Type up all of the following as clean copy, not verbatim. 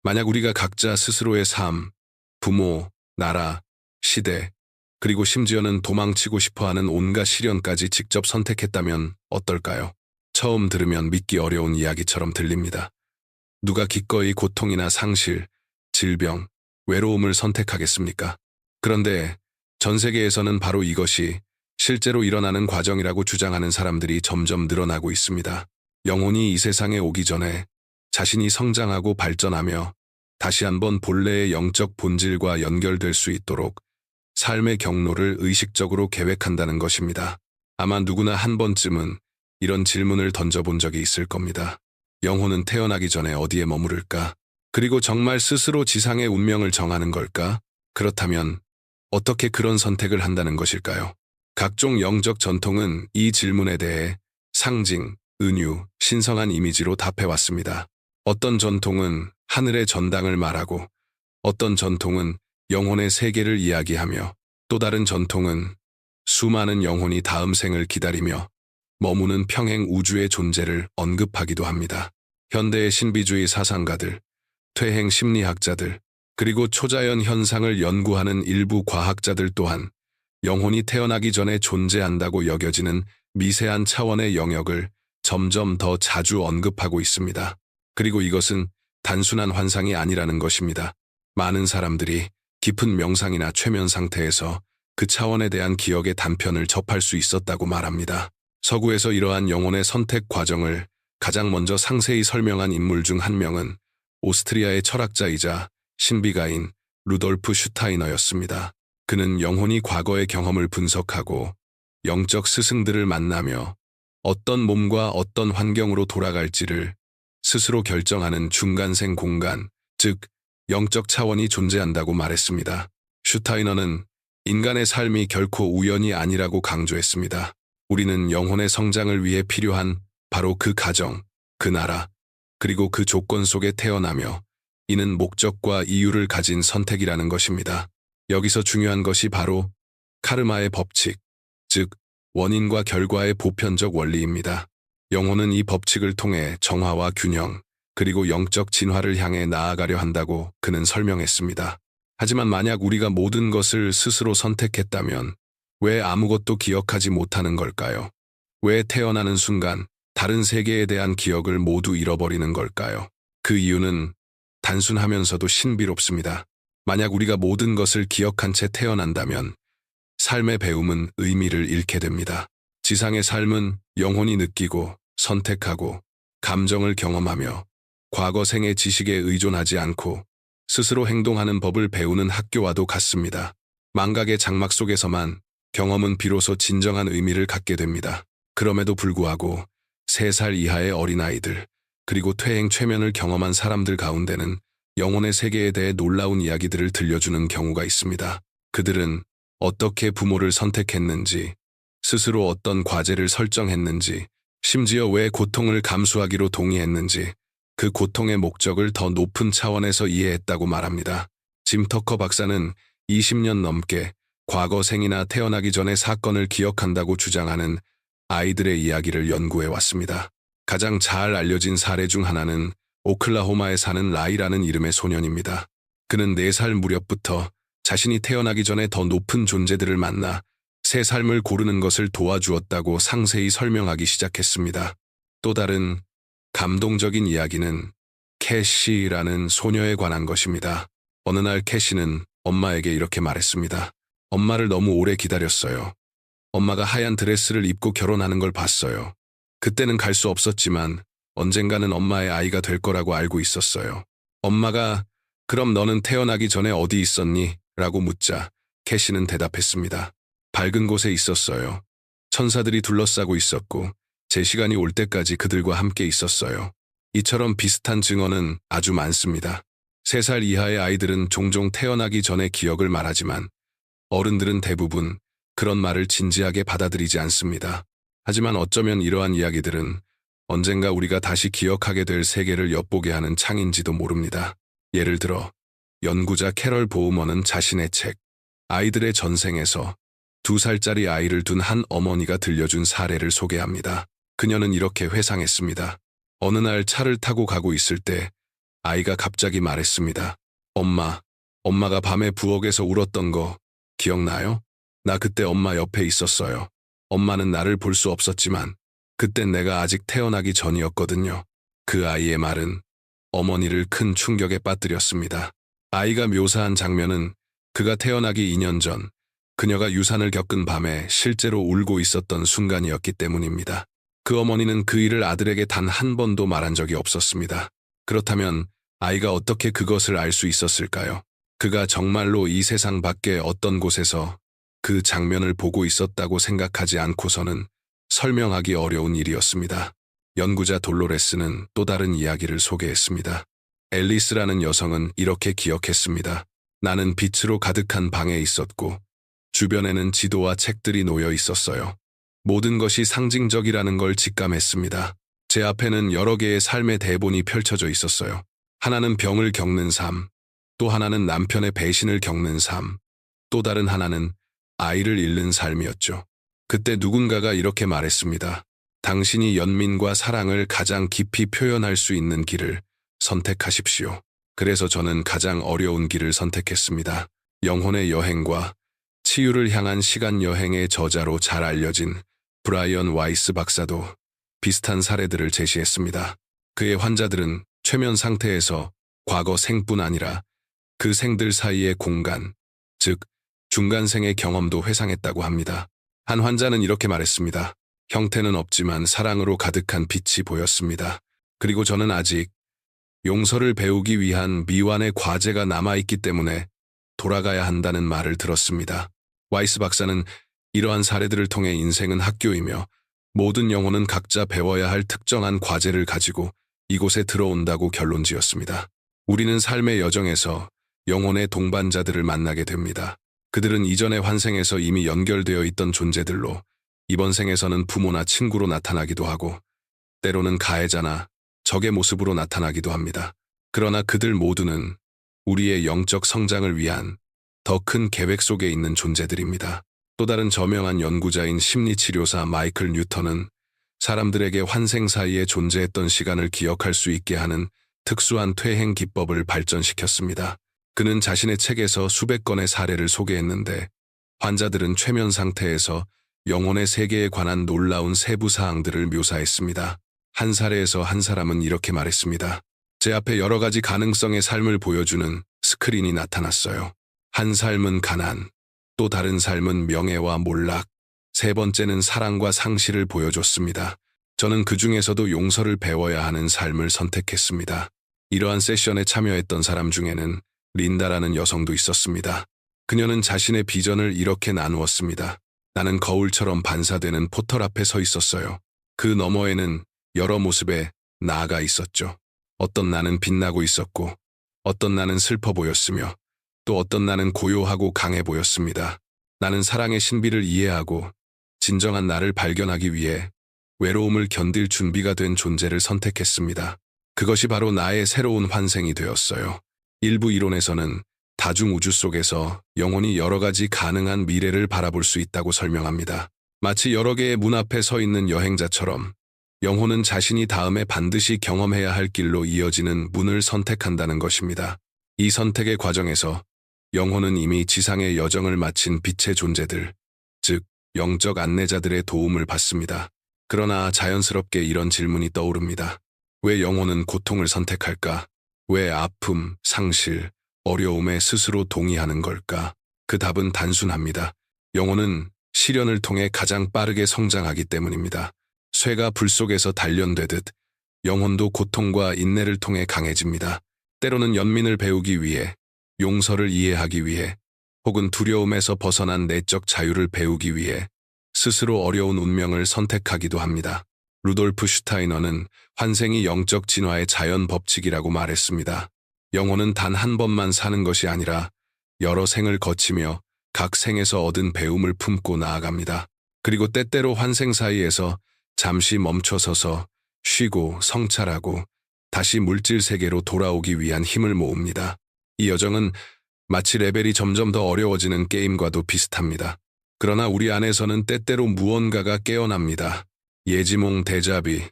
만약 우리가 각자 스스로의 삶, 부모, 나라, 시대, 그리고 심지어는 도망치고 싶어하는 온갖 시련까지 직접 선택했다면 어떨까요? 처음 들으면 믿기 어려운 이야기처럼 들립니다. 누가 기꺼이 고통이나 상실, 질병, 외로움을 선택하겠습니까? 그런데 전 세계에서는 바로 이것이 실제로 일어나는 과정이라고 주장하는 사람들이 점점 늘어나고 있습니다. 영혼이 이 세상에 오기 전에 자신이 성장하고 발전하며 다시 한번 본래의 영적 본질과 연결될 수 있도록 삶의 경로를 의식적으로 계획한다는 것입니다. 아마 누구나 한 번쯤은 이런 질문을 던져본 적이 있을 겁니다. 영혼은 태어나기 전에 어디에 머무를까? 그리고 정말 스스로 지상의 운명을 정하는 걸까? 그렇다면 어떻게 그런 선택을 한다는 것일까요? 각종 영적 전통은 이 질문에 대해 상징, 은유, 신성한 이미지로 답해왔습니다. 어떤 전통은 하늘의 전당을 말하고 어떤 전통은 영혼의 세계를 이야기하며 또 다른 전통은 수많은 영혼이 다음 생을 기다리며 머무는 평행 우주의 존재를 언급하기도 합니다. 현대의 신비주의 사상가들, 퇴행 심리학자들, 그리고 초자연 현상을 연구하는 일부 과학자들 또한 영혼이 태어나기 전에 존재한다고 여겨지는 미세한 차원의 영역을 점점 더 자주 언급하고 있습니다. 그리고 이것은 단순한 환상이 아니라는 것입니다. 많은 사람들이 깊은 명상이나 최면 상태에서 그 차원에 대한 기억의 단편을 접할 수 있었다고 말합니다. 서구에서 이러한 영혼의 선택 과정을 가장 먼저 상세히 설명한 인물 중 한 명은 오스트리아의 철학자이자 신비가인 루돌프 슈타이너였습니다. 그는 영혼이 과거의 경험을 분석하고 영적 스승들을 만나며 어떤 몸과 어떤 환경으로 돌아갈지를 스스로 결정하는 중간생 공간, 즉 영적 차원이 존재한다고 말했습니다. 슈타이너는 인간의 삶이 결코 우연이 아니라고 강조했습니다. 우리는 영혼의 성장을 위해 필요한 바로 그 가정, 그 나라, 그리고 그 조건 속에 태어나며 이는 목적과 이유를 가진 선택이라는 것입니다. 여기서 중요한 것이 바로 카르마의 법칙, 즉 원인과 결과의 보편적 원리입니다. 영혼은 이 법칙을 통해 정화와 균형, 그리고 영적 진화를 향해 나아가려 한다고 그는 설명했습니다. 하지만 만약 우리가 모든 것을 스스로 선택했다면 왜 아무것도 기억하지 못하는 걸까요? 왜 태어나는 순간 다른 세계에 대한 기억을 모두 잃어버리는 걸까요? 그 이유는 단순하면서도 신비롭습니다. 만약 우리가 모든 것을 기억한 채 태어난다면 삶의 배움은 의미를 잃게 됩니다. 지상의 삶은 영혼이 느끼고 선택하고 감정을 경험하며 과거 생의 지식에 의존하지 않고 스스로 행동하는 법을 배우는 학교와도 같습니다. 망각의 장막 속에서만 경험은 비로소 진정한 의미를 갖게 됩니다. 그럼에도 불구하고 3살 이하의 어린아이들, 그리고 퇴행 최면을 경험한 사람들 가운데는 영혼의 세계에 대해 놀라운 이야기들을 들려주는 경우가 있습니다. 그들은 어떻게 부모를 선택했는지, 스스로 어떤 과제를 설정했는지, 심지어 왜 고통을 감수하기로 동의했는지, 그 고통의 목적을 더 높은 차원에서 이해했다고 말합니다. 짐 터커 박사는 20년 넘게 과거 생이나 태어나기 전의 사건을 기억한다고 주장하는 아이들의 이야기를 연구해 왔습니다. 가장 잘 알려진 사례 중 하나는 오클라호마에 사는 라이라는 이름의 소년입니다. 그는 4살 무렵부터 자신이 태어나기 전에 더 높은 존재들을 만나 새 삶을 고르는 것을 도와주었다고 상세히 설명하기 시작했습니다. 또 다른 감동적인 이야기는 캐시라는 소녀에 관한 것입니다. 어느 날 캐시는 엄마에게 이렇게 말했습니다. 엄마를 너무 오래 기다렸어요. 엄마가 하얀 드레스를 입고 결혼하는 걸 봤어요. 그때는 갈 수 없었지만 언젠가는 엄마의 아이가 될 거라고 알고 있었어요. 엄마가 그럼 너는 태어나기 전에 어디 있었니? 라고 묻자 캐시는 대답했습니다. 밝은 곳에 있었어요. 천사들이 둘러싸고 있었고 제 시간이 올 때까지 그들과 함께 있었어요. 이처럼 비슷한 증언은 아주 많습니다. 3살 이하의 아이들은 종종 태어나기 전의 기억을 말하지만 어른들은 대부분 그런 말을 진지하게 받아들이지 않습니다. 하지만 어쩌면 이러한 이야기들은 언젠가 우리가 다시 기억하게 될 세계를 엿보게 하는 창인지도 모릅니다. 예를 들어 연구자 캐럴 보우먼은 자신의 책 아이들의 전생에서 2살짜리 아이를 둔 한 어머니가 들려준 사례를 소개합니다. 그녀는 이렇게 회상했습니다. 어느 날 차를 타고 가고 있을 때 아이가 갑자기 말했습니다. 엄마가 밤에 부엌에서 울었던 거 기억나요? 나 그때 엄마 옆에 있었어요. 엄마는 나를 볼 수 없었지만 그땐 내가 아직 태어나기 전이었거든요. 그 아이의 말은 어머니를 큰 충격에 빠뜨렸습니다. 아이가 묘사한 장면은 그가 태어나기 2년 전 그녀가 유산을 겪은 밤에 실제로 울고 있었던 순간이었기 때문입니다. 그 어머니는 그 일을 아들에게 단 한 번도 말한 적이 없었습니다. 그렇다면 아이가 어떻게 그것을 알 수 있었을까요? 그가 정말로 이 세상 밖에 어떤 곳에서 그 장면을 보고 있었다고 생각하지 않고서는 설명하기 어려운 일이었습니다. 연구자 돌로레스는 또 다른 이야기를 소개했습니다. 앨리스라는 여성은 이렇게 기억했습니다. 나는 빛으로 가득한 방에 있었고 주변에는 지도와 책들이 놓여 있었어요. 모든 것이 상징적이라는 걸 직감했습니다. 제 앞에는 여러 개의 삶의 대본이 펼쳐져 있었어요. 하나는 병을 겪는 삶, 또 하나는 남편의 배신을 겪는 삶, 또 다른 하나는 아이를 잃는 삶이었죠. 그때 누군가가 이렇게 말했습니다. 당신이 연민과 사랑을 가장 깊이 표현할 수 있는 길을 선택하십시오. 그래서 저는 가장 어려운 길을 선택했습니다. 영혼의 여행과 치유를 향한 시간 여행의 저자로 잘 알려진 브라이언 와이스 박사도 비슷한 사례들을 제시했습니다. 그의 환자들은 최면 상태에서 과거 생뿐 아니라 그 생들 사이의 공간, 즉 중간생의 경험도 회상했다고 합니다. 한 환자는 이렇게 말했습니다. 형태는 없지만 사랑으로 가득한 빛이 보였습니다. 그리고 저는 아직 용서를 배우기 위한 미완의 과제가 남아있기 때문에 돌아가야 한다는 말을 들었습니다. 와이스 박사는 이러한 사례들을 통해 인생은 학교이며 모든 영혼은 각자 배워야 할 특정한 과제를 가지고 이곳에 들어온다고 결론지었습니다. 우리는 삶의 여정에서 영혼의 동반자들을 만나게 됩니다. 그들은 이전의 환생에서 이미 연결되어 있던 존재들로 이번 생에서는 부모나 친구로 나타나기도 하고 때로는 가해자나 적의 모습으로 나타나기도 합니다. 그러나 그들 모두는 우리의 영적 성장을 위한 더 큰 계획 속에 있는 존재들입니다. 또 다른 저명한 연구자인 심리치료사 마이클 뉴턴은 사람들에게 환생 사이에 존재했던 시간을 기억할 수 있게 하는 특수한 퇴행 기법을 발전시켰습니다. 그는 자신의 책에서 수백 건의 사례를 소개했는데 환자들은 최면 상태에서 영혼의 세계에 관한 놀라운 세부 사항들을 묘사했습니다. 한 사례에서 한 사람은 이렇게 말했습니다. 제 앞에 여러 가지 가능성의 삶을 보여주는 스크린이 나타났어요. 한 삶은 가난, 또 다른 삶은 명예와 몰락, 세 번째는 사랑과 상실을 보여줬습니다. 저는 그 중에서도 용서를 배워야 하는 삶을 선택했습니다. 이러한 세션에 참여했던 사람 중에는 린다라는 여성도 있었습니다. 그녀는 자신의 비전을 이렇게 나누었습니다. 나는 거울처럼 반사되는 포털 앞에 서 있었어요. 그 너머에는 여러 모습의 나가 있었죠. 어떤 나는 빛나고 있었고, 어떤 나는 슬퍼 보였으며, 또 어떤 나는 고요하고 강해 보였습니다. 나는 사랑의 신비를 이해하고 진정한 나를 발견하기 위해 외로움을 견딜 준비가 된 존재를 선택했습니다. 그것이 바로 나의 새로운 환생이 되었어요. 일부 이론에서는 다중우주 속에서 영혼이 여러 가지 가능한 미래를 바라볼 수 있다고 설명합니다. 마치 여러 개의 문 앞에 서 있는 여행자처럼 영혼은 자신이 다음에 반드시 경험해야 할 길로 이어지는 문을 선택한다는 것입니다. 이 선택의 과정에서 영혼은 이미 지상의 여정을 마친 빛의 존재들, 즉 영적 안내자들의 도움을 받습니다. 그러나 자연스럽게 이런 질문이 떠오릅니다. 왜 영혼은 고통을 선택할까? 왜 아픔, 상실, 어려움에 스스로 동의하는 걸까? 그 답은 단순합니다. 영혼은 시련을 통해 가장 빠르게 성장하기 때문입니다. 쇠가 불 속에서 단련되듯 영혼도 고통과 인내를 통해 강해집니다. 때로는 연민을 배우기 위해, 용서를 이해하기 위해, 혹은 두려움에서 벗어난 내적 자유를 배우기 위해 스스로 어려운 운명을 선택하기도 합니다. 루돌프 슈타이너는 환생이 영적 진화의 자연 법칙이라고 말했습니다. 영혼은 단 한 번만 사는 것이 아니라 여러 생을 거치며 각 생에서 얻은 배움을 품고 나아갑니다. 그리고 때때로 환생 사이에서 잠시 멈춰서서 쉬고 성찰하고 다시 물질 세계로 돌아오기 위한 힘을 모읍니다. 이 여정은 마치 레벨이 점점 더 어려워지는 게임과도 비슷합니다. 그러나 우리 안에서는 때때로 무언가가 깨어납니다. 예지몽 데자비,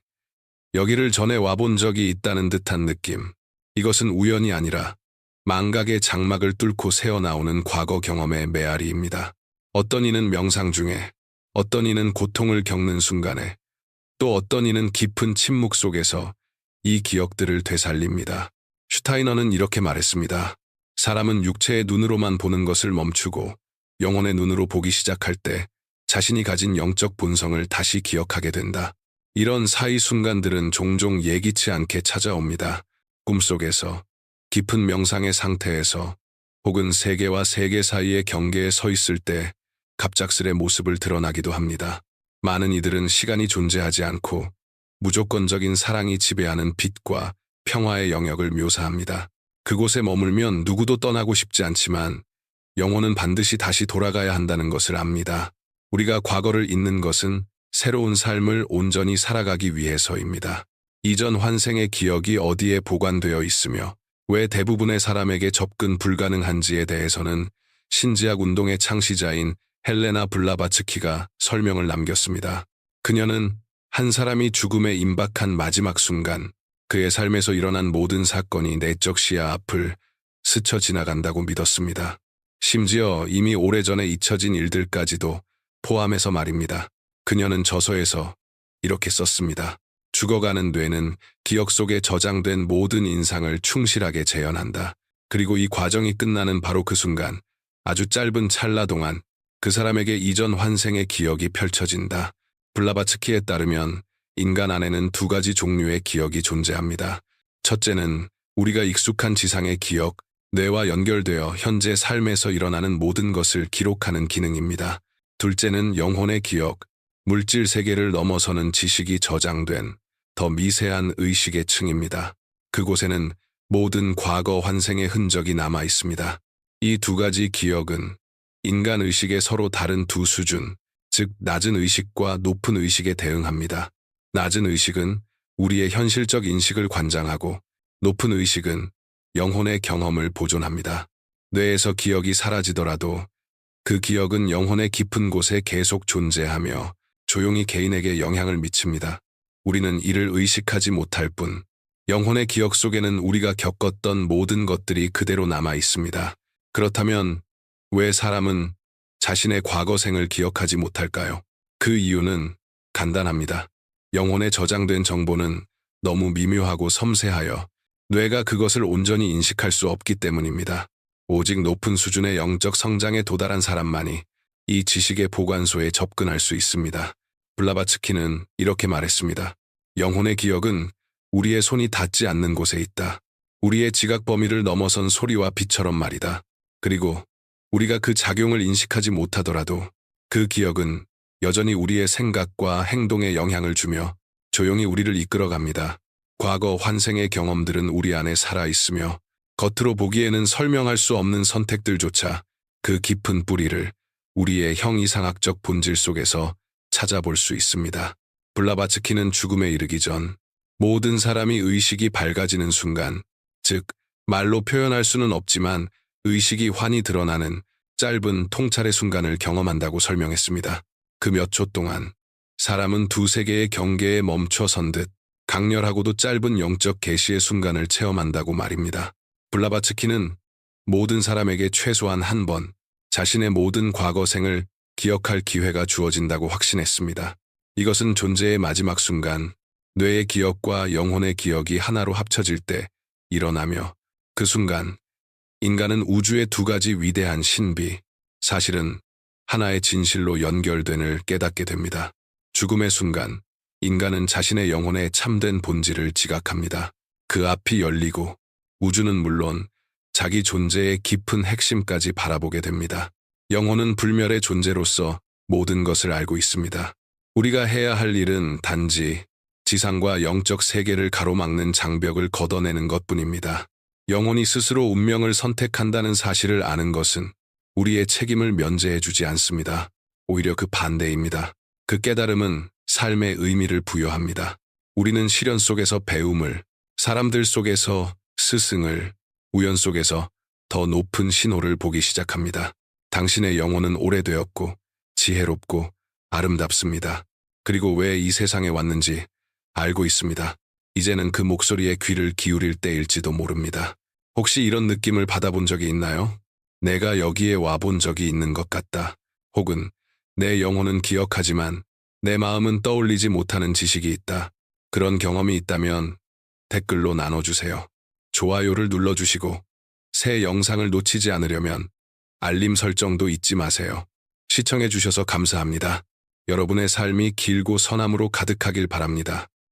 여기를 전에 와본 적이 있다는 듯한 느낌. 이것은 우연이 아니라 망각의 장막을 뚫고 새어나오는 과거 경험의 메아리입니다. 어떤 이는 명상 중에, 어떤 이는 고통을 겪는 순간에, 또 어떤 이는 깊은 침묵 속에서 이 기억들을 되살립니다. 슈타이너는 이렇게 말했습니다. 사람은 육체의 눈으로만 보는 것을 멈추고 영혼의 눈으로 보기 시작할 때 자신이 가진 영적 본성을 다시 기억하게 된다. 이런 사이 순간들은 종종 예기치 않게 찾아옵니다. 꿈속에서, 깊은 명상의 상태에서, 혹은 세계와 세계 사이의 경계에 서 있을 때 갑작스레 모습을 드러나기도 합니다. 많은 이들은 시간이 존재하지 않고 무조건적인 사랑이 지배하는 빛과 평화의 영역을 묘사합니다. 그곳에 머물면 누구도 떠나고 싶지 않지만 영혼은 반드시 다시 돌아가야 한다는 것을 압니다. 우리가 과거를 잊는 것은 새로운 삶을 온전히 살아가기 위해서입니다. 이전 환생의 기억이 어디에 보관되어 있으며 왜 대부분의 사람에게 접근 불가능한지에 대해서는 신지학 운동의 창시자인 헬레나 블라바츠키가 설명을 남겼습니다. 그녀는 한 사람이 죽음에 임박한 마지막 순간 그의 삶에서 일어난 모든 사건이 내적 시야 앞을 스쳐 지나간다고 믿었습니다. 심지어 이미 오래전에 잊혀진 일들까지도 포함해서 말입니다. 그녀는 저서에서 이렇게 썼습니다. 죽어가는 뇌는 기억 속에 저장된 모든 인상을 충실하게 재현한다. 그리고 이 과정이 끝나는 바로 그 순간, 아주 짧은 찰나 동안 그 사람에게 이전 환생의 기억이 펼쳐진다. 블라바츠키에 따르면 인간 안에는 두 가지 종류의 기억이 존재합니다. 첫째는 우리가 익숙한 지상의 기억, 뇌와 연결되어 현재 삶에서 일어나는 모든 것을 기록하는 기능입니다. 둘째는 영혼의 기억, 물질 세계를 넘어서는 지식이 저장된 더 미세한 의식의 층입니다. 그곳에는 모든 과거 환생의 흔적이 남아 있습니다. 이 두 가지 기억은 인간 의식의 서로 다른 두 수준, 즉 낮은 의식과 높은 의식에 대응합니다. 낮은 의식은 우리의 현실적 인식을 관장하고 높은 의식은 영혼의 경험을 보존합니다. 뇌에서 기억이 사라지더라도 그 기억은 영혼의 깊은 곳에 계속 존재하며 조용히 개인에게 영향을 미칩니다. 우리는 이를 의식하지 못할 뿐 영혼의 기억 속에는 우리가 겪었던 모든 것들이 그대로 남아 있습니다. 그렇다면 왜 사람은 자신의 과거생을 기억하지 못할까요? 그 이유는 간단합니다. 영혼에 저장된 정보는 너무 미묘하고 섬세하여 뇌가 그것을 온전히 인식할 수 없기 때문입니다. 오직 높은 수준의 영적 성장에 도달한 사람만이 이 지식의 보관소에 접근할 수 있습니다. 블라바츠키는 이렇게 말했습니다. 영혼의 기억은 우리의 손이 닿지 않는 곳에 있다. 우리의 지각 범위를 넘어선 소리와 빛처럼 말이다. 그리고 우리가 그 작용을 인식하지 못하더라도 그 기억은 여전히 우리의 생각과 행동에 영향을 주며 조용히 우리를 이끌어갑니다. 과거 환생의 경험들은 우리 안에 살아있으며 겉으로 보기에는 설명할 수 없는 선택들조차 그 깊은 뿌리를 우리의 형이상학적 본질 속에서 찾아볼 수 있습니다. 블라바츠키는 죽음에 이르기 전 모든 사람이 의식이 밝아지는 순간, 즉 말로 표현할 수는 없지만 의식이 환히 드러나는 짧은 통찰의 순간을 경험한다고 설명했습니다. 그 몇 초 동안 사람은 두 세계의 경계에 멈춰 선 듯 강렬하고도 짧은 영적 계시의 순간을 체험한다고 말입니다. 블라바츠키는 모든 사람에게 최소한 한 번 자신의 모든 과거생을 기억할 기회가 주어진다고 확신했습니다. 이것은 존재의 마지막 순간, 뇌의 기억과 영혼의 기억이 하나로 합쳐질 때 일어나며 그 순간 인간은 우주의 두 가지 위대한 신비, 사실은 하나의 진실로 연결됨을 깨닫게 됩니다. 죽음의 순간, 인간은 자신의 영혼의 참된 본질을 지각합니다. 그 앞이 열리고 우주는 물론 자기 존재의 깊은 핵심까지 바라보게 됩니다. 영혼은 불멸의 존재로서 모든 것을 알고 있습니다. 우리가 해야 할 일은 단지 지상과 영적 세계를 가로막는 장벽을 걷어내는 것뿐입니다. 영혼이 스스로 운명을 선택한다는 사실을 아는 것은 우리의 책임을 면제해주지 않습니다. 오히려 그 반대입니다. 그 깨달음은 삶의 의미를 부여합니다. 우리는 시련 속에서 배움을, 사람들 속에서 스승을, 우연 속에서 더 높은 신호를 보기 시작합니다. 당신의 영혼은 오래되었고 지혜롭고 아름답습니다. 그리고 왜 이 세상에 왔는지 알고 있습니다. 이제는 그 목소리에 귀를 기울일 때일지도 모릅니다. 혹시 이런 느낌을 받아본 적이 있나요? 내가 여기에 와본 적이 있는 것 같다. 혹은 내 영혼은 기억하지만 내 마음은 떠올리지 못하는 지식이 있다. 그런 경험이 있다면 댓글로 나눠주세요. 좋아요를 눌러주시고 새 영상을 놓치지 않으려면 알림 설정도 잊지 마세요. 시청해주셔서 감사합니다. 여러분의 삶이 길고 선함으로 가득하길 바랍니다.